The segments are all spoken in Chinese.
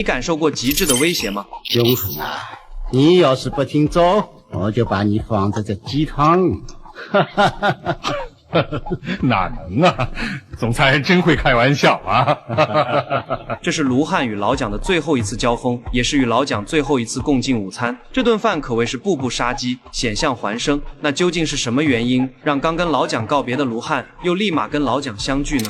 你感受过极致的威胁吗？兄弟啊，你要是不听走，我就把你放在这鸡汤里。哈哈哈哈哈！哪能啊！总裁真会开玩笑啊！这是卢汉与老蒋的最后一次交锋，也是与老蒋最后一次共进午餐。这顿饭可谓是步步杀机，险象环生。那究竟是什么原因，让刚跟老蒋告别的卢汉又立马跟老蒋相聚呢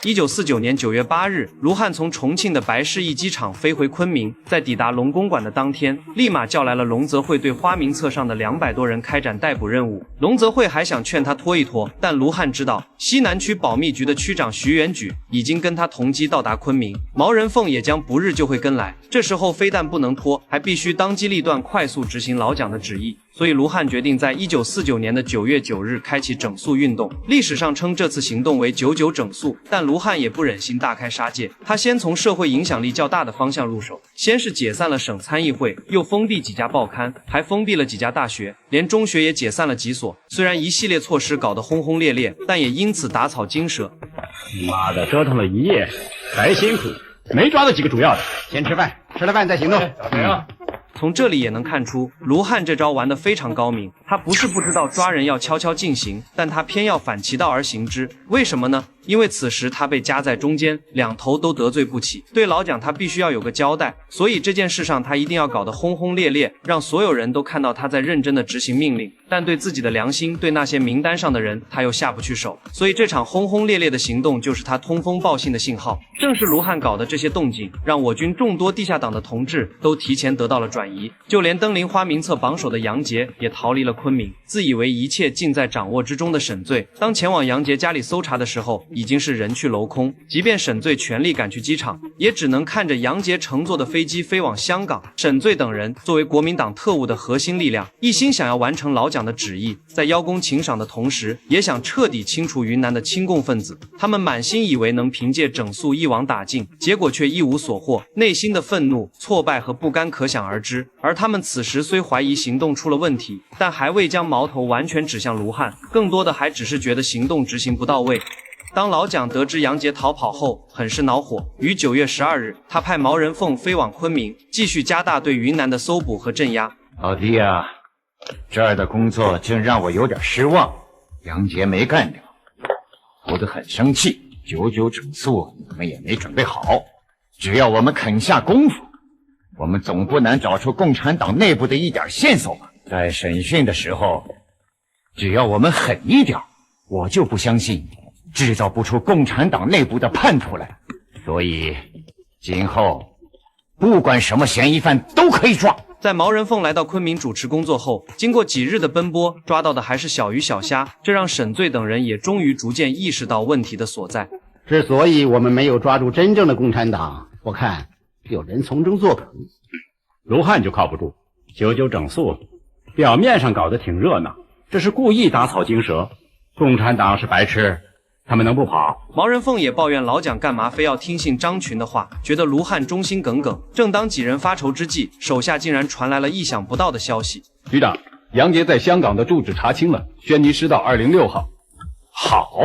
？1949年9月8日，卢汉从重庆的白市驿机场飞回昆明，在抵达龙公馆的当天，立马叫来了龙泽会对花名册上的200多人开展逮捕任务。龙泽会还想劝他拖一拖，但卢汉知道西南区保密局的区长徐元举已经跟他同机到达昆明，毛人凤也将不日就会跟来。这时候非但不能拖，还必须当机立断，快速执行老蒋的旨意。所以卢汉决定在1949年的9月9日开启整肃运动，历史上称这次行动为99整肃。但卢汉也不忍心大开杀戒，他先从社会影响力较大的方向入手，先是解散了省参议会，又封闭几家报刊，还封闭了几家大学，连中学也解散了几所。虽然一系列措施搞得轰轰烈烈，但也因此打草惊蛇。妈的，折腾了一夜，白辛苦，没抓到几个主要的。先吃饭，吃了饭再行动。从这里也能看出，卢汉这招玩得非常高明。他不是不知道抓人要悄悄进行，但他偏要反其道而行之。为什么呢？因为此时他被夹在中间，两头都得罪不起。对老蒋他必须要有个交代，所以这件事上他一定要搞得轰轰烈烈，让所有人都看到他在认真的执行命令。但对自己的良心，对那些名单上的人，他又下不去手。所以这场轰轰烈烈的行动就是他通风报信的信号。正是卢汉搞的这些动静，让我军众多地下党的同志都提前得到了转移，就连登临花名册榜首的杨杰也逃离了昆明。自以为一切尽在掌握之中的沈醉，当前往杨杰家里搜查的时候，已经是人去楼空。即便沈醉全力赶去机场，也只能看着杨杰乘坐的飞机飞往香港。沈醉等人作为国民党特务的核心力量，一心想要完成老蒋的旨意，在邀功请赏的同时，也想彻底清除云南的亲共分子。他们满心以为能凭借整肃一网打尽，结果却一无所获，内心的愤怒、挫败和不甘可想而知。而他们此时虽怀疑行动出了问题，但还未将矛头完全指向卢汉，更多的还只是觉得行动执行不到位。当老蒋得知杨杰逃跑后，很是恼火。于9月12日，他派毛人凤飞往昆明，继续加大对云南的搜捕和镇压。老弟啊，这儿的工作真让我有点失望，杨杰没干掉，我得很生气。99整肃你们也没准备好，只要我们肯下功夫，我们总不难找出共产党内部的一点线索吧。在审讯的时候，只要我们狠一点，我就不相信制造不出共产党内部的叛徒来。所以今后不管什么嫌疑犯都可以抓。在毛人凤来到昆明主持工作后，经过几日的奔波，抓到的还是小鱼小虾，这让沈醉等人也终于逐渐意识到问题的所在。之所以我们没有抓住真正的共产党，我看有人从中作梗。卢汉就靠不住，99整肃表面上搞得挺热闹，这是故意打草惊蛇。共产党是白痴，他们能不跑？毛人凤也抱怨老蒋干嘛非要听信张群的话，觉得卢汉忠心耿耿。正当几人发愁之际，手下竟然传来了意想不到的消息。局长，杨杰在香港的住址查清了，轩尼诗道206号。好，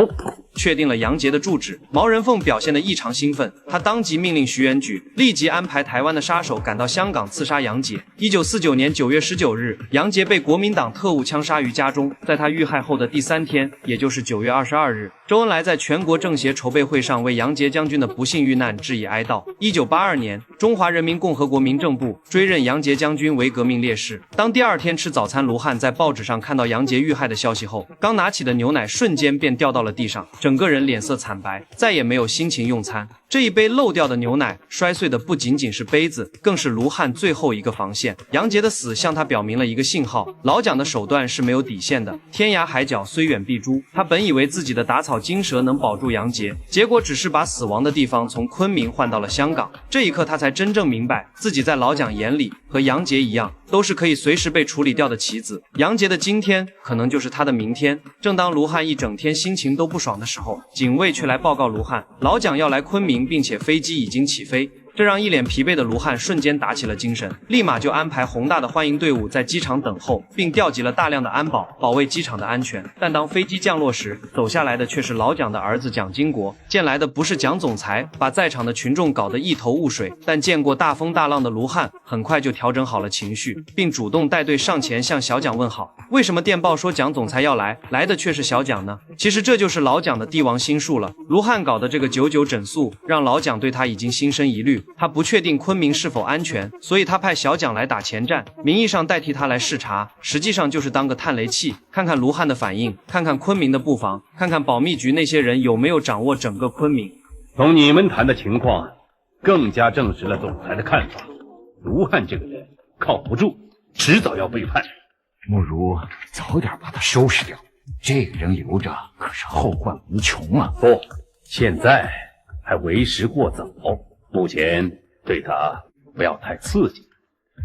确定了杨杰的住址，毛人凤表现得异常兴奋，他当即命令徐元举立即安排台湾的杀手赶到香港刺杀杨杰。1949年9月19日，杨杰被国民党特务枪杀于家中。在他遇害后的第3天，也就是9月22日，周恩来在全国政协筹备会上为杨杰将军的不幸遇难致以哀悼。1982年，中华人民共和国民政部追认杨杰将军为革命烈士。当第2天吃早餐，卢汉在报纸上看到杨杰遇害的消息后，刚拿起的牛奶瞬间便掉到了地上，整个人脸色惨白，再也没有心情用餐。这一杯漏掉的牛奶摔碎的不仅仅是杯子，更是卢汉最后一个防线。杨杰的死向他表明了一个信号，老蒋的手段是没有底线的，天涯海角虽远必诛。他本以为自己的打草惊蛇能保住杨杰，结果只是把死亡的地方从昆明换到了香港。这一刻他才真正明白，自己在老蒋眼里和杨杰一样，都是可以随时被处理掉的棋子。杨杰的今天可能就是他的明天。正当卢汉一整天心情都不爽的时候，警卫却来报告卢汉，老蒋要来昆明，并且飞机已经起飞。这让一脸疲惫的卢汉瞬间打起了精神，立马就安排宏大的欢迎队伍在机场等候，并调集了大量的安保，保卫机场的安全。但当飞机降落时，走下来的却是老蒋的儿子蒋经国，见来的不是蒋总裁，把在场的群众搞得一头雾水。但见过大风大浪的卢汉很快就调整好了情绪，并主动带队上前向小蒋问好。为什么电报说蒋总裁要来，来的却是小蒋呢？其实这就是老蒋的帝王心术了。卢汉搞的这个99整肃，让老蒋对他已经心生疑虑，他不确定昆明是否安全，所以他派小蒋来打前站，名义上代替他来视察，实际上就是当个探雷器，看看卢汉的反应，看看昆明的布防，看看保密局那些人有没有掌握整个昆明。从你们谈的情况，更加证实了总裁的看法。卢汉这个人靠不住，迟早要背叛。不如早点把他收拾掉，这个人留着可是后患无穷啊！不，现在还为时过早，目前对他不要太刺激，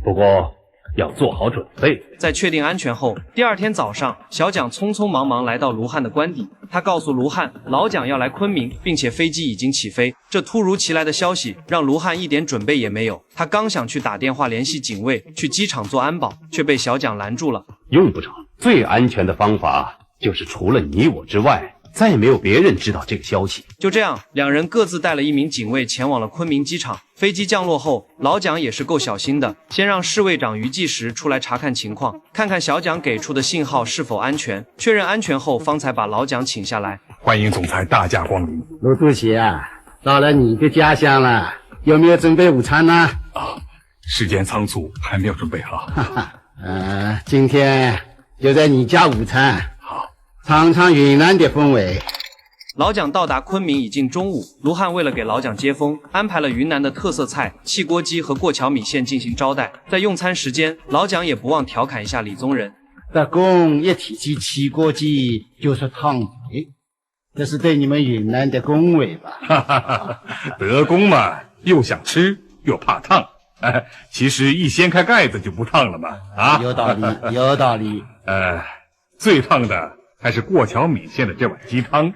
不过要做好准备。在确定安全后，第二天早上，小蒋匆匆忙忙来到卢汉的官邸。他告诉卢汉，老蒋要来昆明，并且飞机已经起飞。这突如其来的消息让卢汉一点准备也没有。他刚想去打电话联系警卫，去机场做安保，却被小蒋拦住了。用不着，最安全的方法就是除了你我之外，再也没有别人知道这个消息。就这样，两人各自带了一名警卫前往了昆明机场。飞机降落后，老蒋也是够小心的，先让侍卫长于继时出来查看情况，看看小蒋给出的信号是否安全。确认安全后，方才把老驾请下来。欢迎总裁大驾光临。卢主席啊，到了你的家乡了，有没有准备午餐呢？时间仓促，还没有准备好。今天就在你家午餐，好，尝尝云南的风味。老蒋到达昆明已近中午，卢汉为了给老蒋接风，安排了云南的特色菜汽锅鸡和过桥米线进行招待。在用餐时间，老蒋也不忘调侃一下李宗仁。德公一提起汽锅鸡就说烫嘴，这是对你们云南的恭维吧？德公嘛，又想吃又怕烫。其实一掀开盖子就不烫了嘛。有道理，有道理。最烫的还是过桥米线的这碗鸡汤。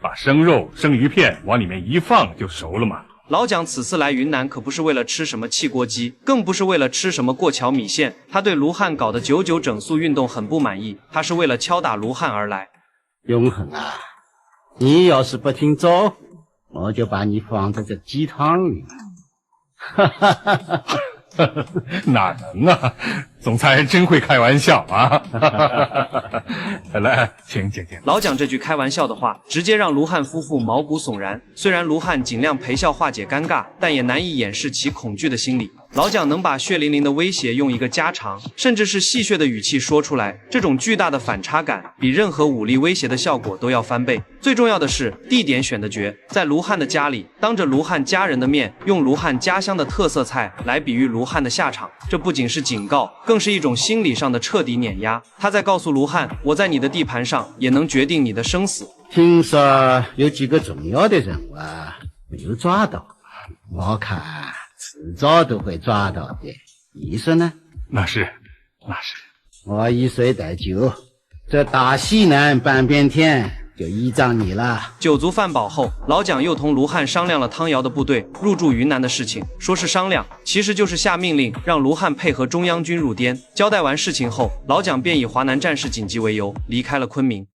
把生肉、生鱼片往里面一放就熟了嘛。老蒋此次来云南可不是为了吃什么汽锅鸡，更不是为了吃什么过桥米线。他对卢汉搞的99整肃运动很不满意，他是为了敲打卢汉而来。永恒啊，你要是不听走，我就把你放在这鸡汤里。哪能啊！总裁真会开玩笑啊！来，请。老蒋这句开玩笑的话，直接让卢汉夫妇毛骨悚然。虽然卢汉尽量陪笑化解尴尬，但也难以掩饰其恐惧的心理。老蒋能把血淋淋的威胁用一个家常，甚至是戏谑的语气说出来，这种巨大的反差感，比任何武力威胁的效果都要翻倍。最重要的是，地点选的绝，在卢汉的家里，当着卢汉家人的面，用卢汉家乡的特色菜来比喻卢汉的下场。这不仅是警告，更是一种心理上的彻底碾压。他在告诉卢汉，我在你的地盘上，也能决定你的生死。听说有几个重要的人物没有抓到，我看迟早都会抓到的。你说呢？那是。我以水代酒，这大西南半边天就依仗你了。酒足饭饱后，老蒋又同卢汉商量了汤瑶的部队入驻云南的事情。说是商量，其实就是下命令让卢汉配合中央军入滇。交代完事情后，老蒋便以华南战事紧急为由离开了昆明。